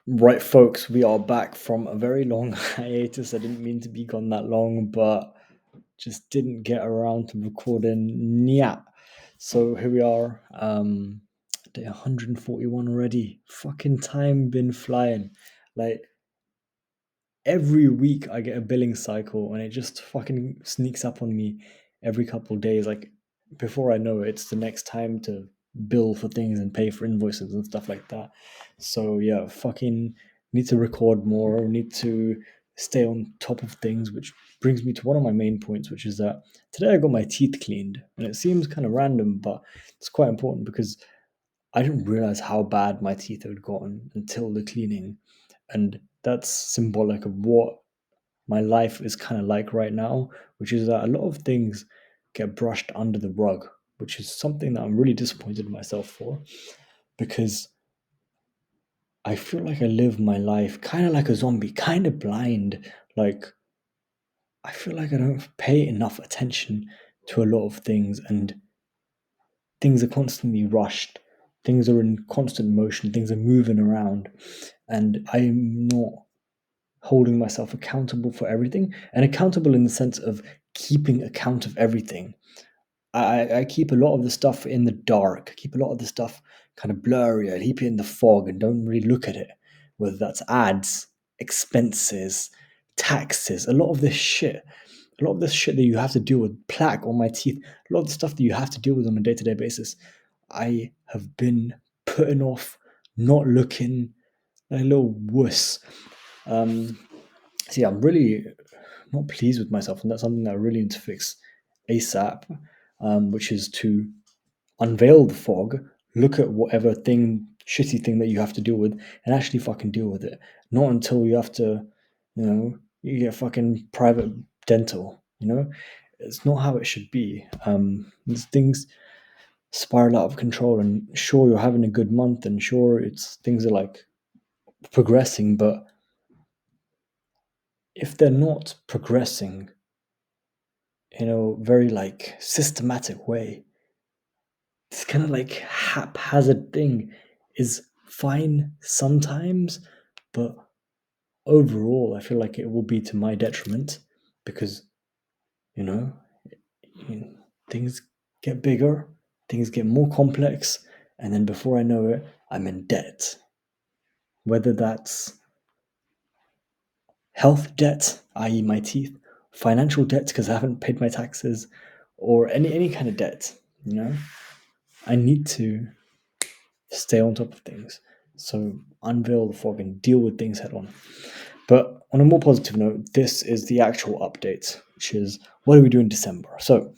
Right, folks, we are back from a very long hiatus. I didn't mean to be gone that long, but just didn't get around to recording. Yeah. So here we are, day 141 already. Fucking time been flying. Like every week I get a billing cycle and it just fucking sneaks up on me every couple of days. Like before I know it, it's the next time to bill for things and pay for invoices and stuff like that. So yeah, fucking need to record more, need to stay on top of things, which brings me to one of my main points, which is that today I got my teeth cleaned. And it seems kind of random, but it's quite important because I didn't realize how bad my teeth had gotten until the cleaning. And that's symbolic of what my life is kind of like right now, which is that a lot of things get brushed under the rug, which is something that I'm really disappointed in myself for because I feel like I live my life kind of like a zombie, kind of blind. Like, I feel like I don't pay enough attention to a lot of things, and things are constantly rushed. Things are in constant motion, things are moving around, and I'm not holding myself accountable for everything and accountable in the sense of keeping account of everything. I keep a lot of the stuff in the dark. I keep a lot of the stuff kind of blurry. I keep it in the fog and don't really look at it, whether that's ads, expenses, taxes, a lot of this shit that you have to deal with, plaque on my teeth, a lot of the stuff that you have to deal with on a day-to-day basis. I have been putting off, not looking, like a little wuss. Um, so yeah, I'm really not pleased with myself, and that's something that I really need to fix ASAP, which is to unveil the fog, look at whatever shitty thing that you have to deal with, and actually fucking deal with it. Not until you have to, you get fucking private dental. It's not how it should be. These things spiral out of control, and sure, you're having a good month, and sure, it's things are like progressing, but if they're not progressing in a very like systematic way, this kind of like haphazard thing is fine sometimes, but overall, I feel like it will be to my detriment because, you know, things get bigger, things get more complex, and then before I know it, I'm in debt. Whether that's health debt, i.e., my teeth, financial debt because I haven't paid my taxes, or any kind of debt, I need to stay on top of things. So unveil the fog and deal with things head on. But on a more positive note, this is the actual update, which is what do we do in December? So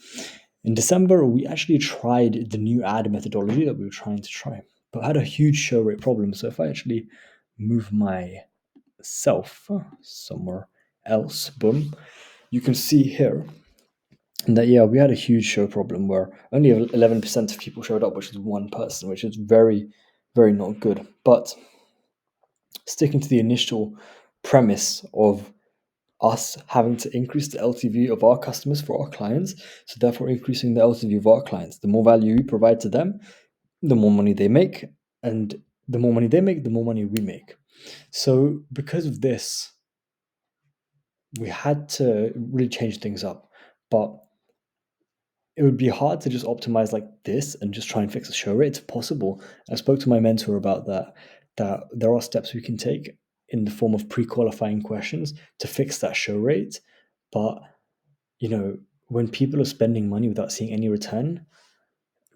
in December, we actually tried the new ad methodology that we were trying to try, but had a huge show rate problem. So if I actually move myself somewhere else, boom, you can see here that yeah, we had a huge show problem where only 11% of people showed up, which is one person, which is very, very not good. But sticking to the initial premise of us having to increase the LTV of our customers for our clients, so therefore increasing the LTV of our clients. The more value we provide to them, the more money they make, and the more money they make, the more money we make. So because of this, we had to really change things up. But it would be hard to just optimize like this and just try and fix the show rate. It's possible. I spoke to my mentor about that there are steps we can take in the form of pre-qualifying questions to fix that show rate. But when people are spending money without seeing any return,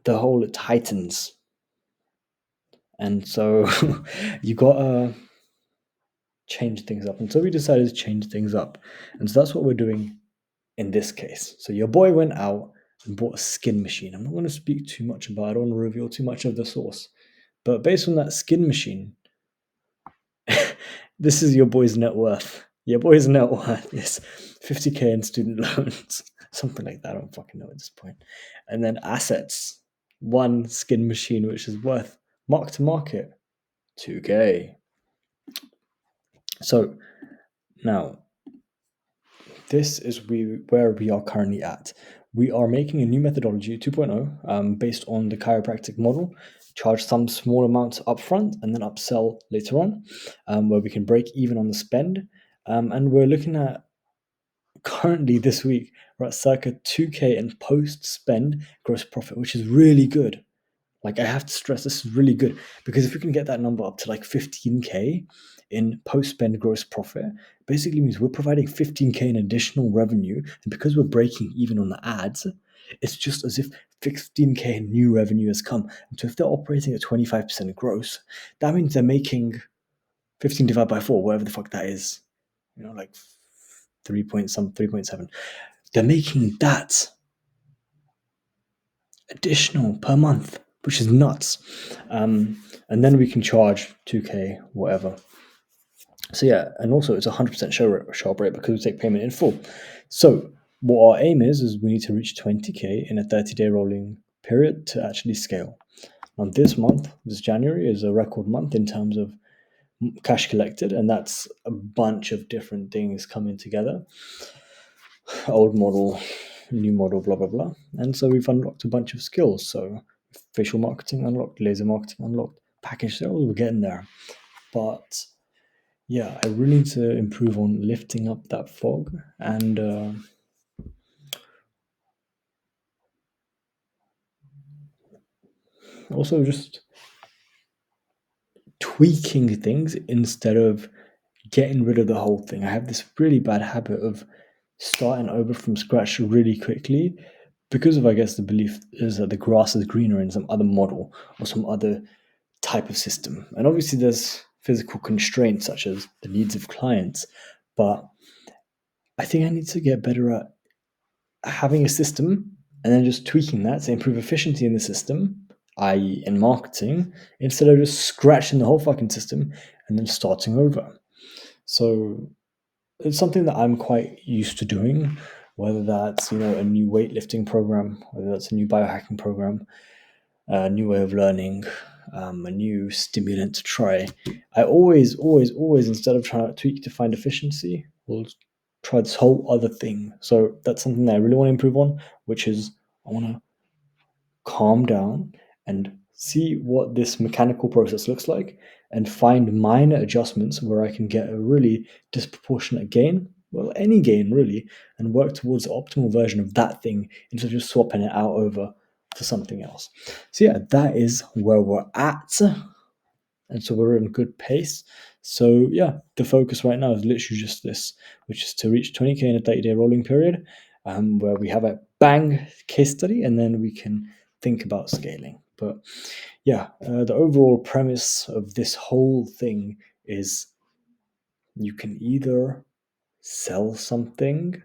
the whole it tightens. And so you gotta change things up. And so we decided to change things up. And so that's what we're doing in this case. So your boy went out and bought a skin machine. I'm not going to speak too much about it. I don't want to reveal too much of the source. But based on that skin machine, this is your boy's net worth. Your boy's net worth is 50K in student loans, something like that. I don't fucking know at this point. And then assets, one skin machine, which is worth mark to market 2K. So now this is where we are currently at. We are making a new methodology 2.0 based on the chiropractic model, charge some small amounts upfront and then upsell later on, where we can break even on the spend. And we're looking at currently this week, we're at circa 2K in post spend gross profit, which is really good. Like, I have to stress, this is really good, because if we can get that number up to like 15K in post spend gross profit, basically means we're providing 15K in additional revenue. And because we're breaking even on the ads, it's just as if 15K in new revenue has come. And so if they're operating at 25% gross, that means they're making 15 divided by 4, whatever the fuck that is, like 3.7. They're making that additional per month, which is nuts. And then we can charge 2K, whatever. So yeah, and also it's 100% show up rate because we take payment in full. So what our aim is we need to reach 20K in a 30-day rolling period to actually scale. Now this month, this January, is a record month in terms of cash collected, and that's a bunch of different things coming together. Old model, new model, blah blah blah. And so we've unlocked a bunch of skills. So facial marketing unlocked, laser marketing unlocked, package sales, we're getting there. But yeah, I really need to improve on lifting up that fog and also just tweaking things instead of getting rid of the whole thing. I have this really bad habit of starting over from scratch really quickly because of, I guess, the belief is that the grass is greener in some other model or some other type of system. And obviously, there's physical constraints such as the needs of clients, but I think I need to get better at having a system and then just tweaking that to improve efficiency in the system, i.e., in marketing, instead of just scratching the whole fucking system and then starting over. So it's something that I'm quite used to doing, whether that's a new weightlifting program, whether that's a new biohacking program, a new way of learning, a new stimulant to try. I always, instead of trying to tweak to find efficiency, will try this whole other thing. So that's something that I really want to improve on, which is I want to calm down and see what this mechanical process looks like and find minor adjustments where I can get a really disproportionate gain, well, any gain really, and work towards the optimal version of that thing instead of just swapping it out over to something else. So yeah, that is where we're at. And so we're in good pace. So yeah, the focus right now is literally just this, which is to reach 20K in a 30-day rolling period, where we have a bang case study, and then we can think about scaling. But yeah, the overall premise of this whole thing is you can either sell something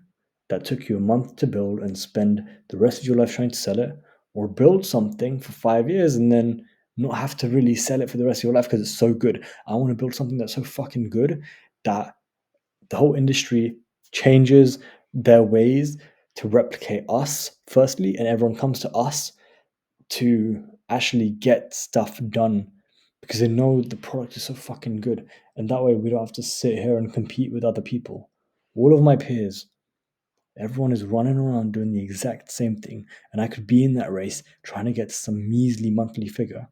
that took you a month to build and spend the rest of your life trying to sell it, or build something for 5 years and then not have to really sell it for the rest of your life because it's so good. I want to build something that's so fucking good that the whole industry changes their ways to replicate us, firstly, and everyone comes to us to actually get stuff done because they know the product is so fucking good. And that way we don't have to sit here and compete with other people. All of my peers, everyone is running around doing the exact same thing. And I could be in that race trying to get some measly monthly figure.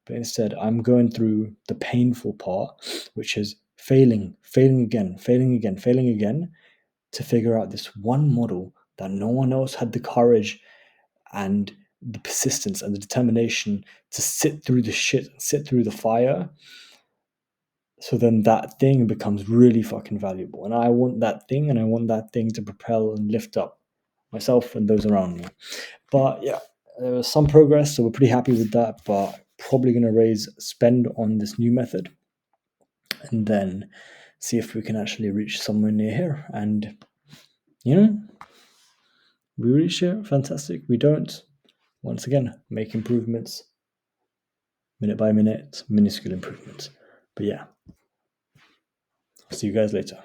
But instead, I'm going through the painful part, which is failing again, to figure out this one model that no one else had the courage and the persistence and the determination to sit through the shit and sit through the fire. So then that thing becomes really fucking valuable. And I want that thing, and I want that thing to propel and lift up myself and those around me. But yeah, there was some progress, so we're pretty happy with that. But probably going to raise spend on this new method and then see if we can actually reach somewhere near here. And we reach here, fantastic. We don't, once again, make improvements minute by minute, minuscule improvements. But yeah, see you guys later.